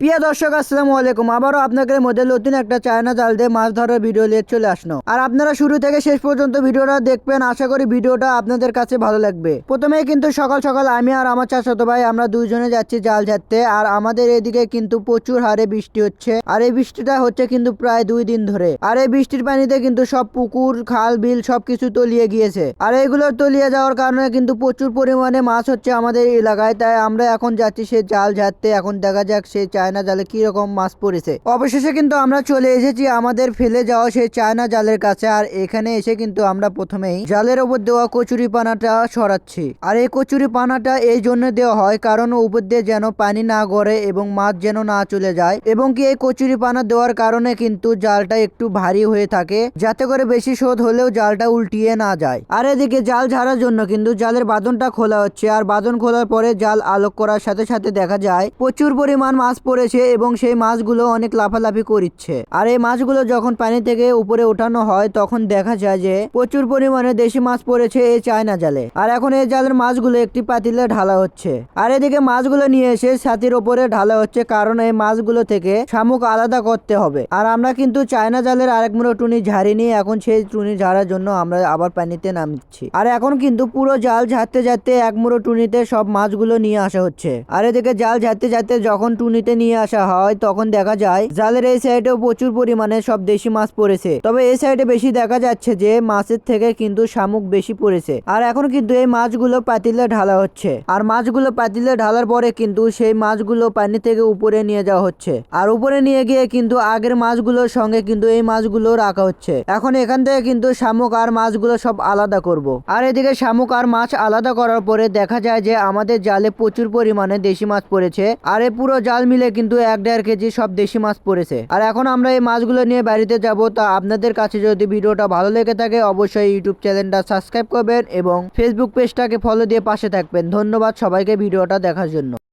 প্রিয় দর্শক আসসালামু আলাইকুম। আবারও আপনাদের মধ্যে নতুন একটা চায়না জাল দিয়ে মাছ ধরার ভিডিও নিয়ে চলে আসলো। আর আপনারা শুরু থেকে শেষ পর্যন্ত ভিডিওটা দেখবেন। আশা করি ভিডিওটা আপনাদের কাছে ভালো লাগবে। প্রথমেই কিন্তু সকাল সকাল আমি আর আমার চাচাতো ভাই আমরা দুইজনে যাচ্ছি জাল ছাড়তে। আর আমাদের এদিকে কিন্তু প্রচুর হারে বৃষ্টি হচ্ছে। আর এই বৃষ্টিটা হচ্ছে কিন্তু প্রায় 2 দিন ধরে। আর এই বৃষ্টির পানিতে কিন্তু সব পুকুর খাল বিল সবকিছু তলিয়ে গিয়েছে। আর এগুলো তলিয়ে যাওয়ার কারণে কিন্তু প্রচুর পরিমাণে মাছ হচ্ছে আমাদের এলাকায়। তাই আমরা এখন যাচ্ছি সেই জাল ছাড়তে। এখন দেখা যাক সেই চায়না জালে কি রকম মাছ পড়েছে। অবশেষে কিন্তু আমরা চলে এসেছি আমাদের ফেলে যাওয়া সেই চায়না জালের কাছে। আর এখানে এসে কিন্তু আমরা প্রথমেই জালের উপর দেওয়া কচুরি পানাটা সরাচ্ছি। আর এই কচুরি পানাটা এই জন্য দেওয়া হয় কারণ উপর দিয়ে যেন পানি না গড়ে এবং মাছ যেন না চলে যায়, এবং কি এই কচুরি পানা দেওয়ার কারণে কিন্তু জালটা একটু ভারী হয়ে থাকে, যাতে করে বেশি স্রোত হলেও জালটা উল্টিয়ে না যায়। আর এদিকে জাল ঝাড়ার জন্য কিন্তু জালের বাঁধনটা খোলা হচ্ছে। আর বাঁধন খোলার পরে জাল আলোক করার সাথে সাথে দেখা যায় প্রচুর পরিমাণ মাছ পড়েছে এবং সেই মাছগুলো অনেক লাফালাফি করছে। আর এই মাছগুলো যখন পানি থেকে উপরে ওঠানো হয় তখন দেখা যায় যে প্রচুর পরিমাণে দেশি মাছ পড়েছে এই চায়না জালে। আর এখন এই জালের মাছগুলো একটি পাতিলে ঢালা হচ্ছে। আর এদিকে মাছগুলো নিয়ে এসে ছাতির উপরে ঢালা হচ্ছে, কারণ এই মাছগুলো থেকে শামুক আলাদা করতে হবে। আর আমরা কিন্তু চায়না জালের আরেক মুড়ো টুনি ঝাড়িনি, এখন সেই টুনি ঝাড়ার জন্য আমরা আবার পানিতে নামছি। আর এখন কিন্তু পুরো জাল ঝাড়তে ঝাড়তে এক মুড়ো টুনিতে সব মাছগুলো নিয়ে আসা হচ্ছে। আর এদিকে জাল ঝাড়তে ঝাড়তে যখন টুনিতে নিয়ে আসা হয় তখন দেখা যায় জালের এই সাইডেও প্রচুর পরিমাণে সব দেশি মাছ পড়েছে। তবে এই সাইডে বেশি দেখা যাচ্ছে যে মাছের থেকে কিন্তু শামুক বেশি পড়েছে। আর এখন কিন্তু এই মাছগুলো পাতিলে ঢালা হচ্ছে। আর মাছগুলো পাতিলে ঢালার পরে কিন্তু সেই মাছগুলো পানি থেকে উপরে নিয়ে যাওয়া হচ্ছে। আর উপরে নিয়ে গিয়ে কিন্তু আগের মাছগুলোর সঙ্গে কিন্তু এই মাছগুলো রাখা হচ্ছে। এখন এখান থেকে কিন্তু শামুক আর মাছগুলো সব আলাদা করব। আর এদিকে শামুক আর মাছ আলাদা করার পরে দেখা যায় যে আমাদের জালে প্রচুর পরিমাণে দেশি মাছ পড়েছে। আর এই পুরো জাল মিলে কিন্তু 1-1.5 কেজি সব দেশি মাছ পড়েছে। আর এখন আমরা এই মাছগুলো নিয়ে বাড়িতে যাব। তা আপনাদের কাছে যদি ভিডিওটা ভালো লেগে থাকে অবশ্যই ইউটিউব চ্যানেলটা সাবস্ক্রাইব করবেন এবং ফেসবুক পেজটাকে ফলো দিয়ে পাশে থাকবেন। ধন্যবাদ সবাইকে ভিডিওটা দেখার জন্য।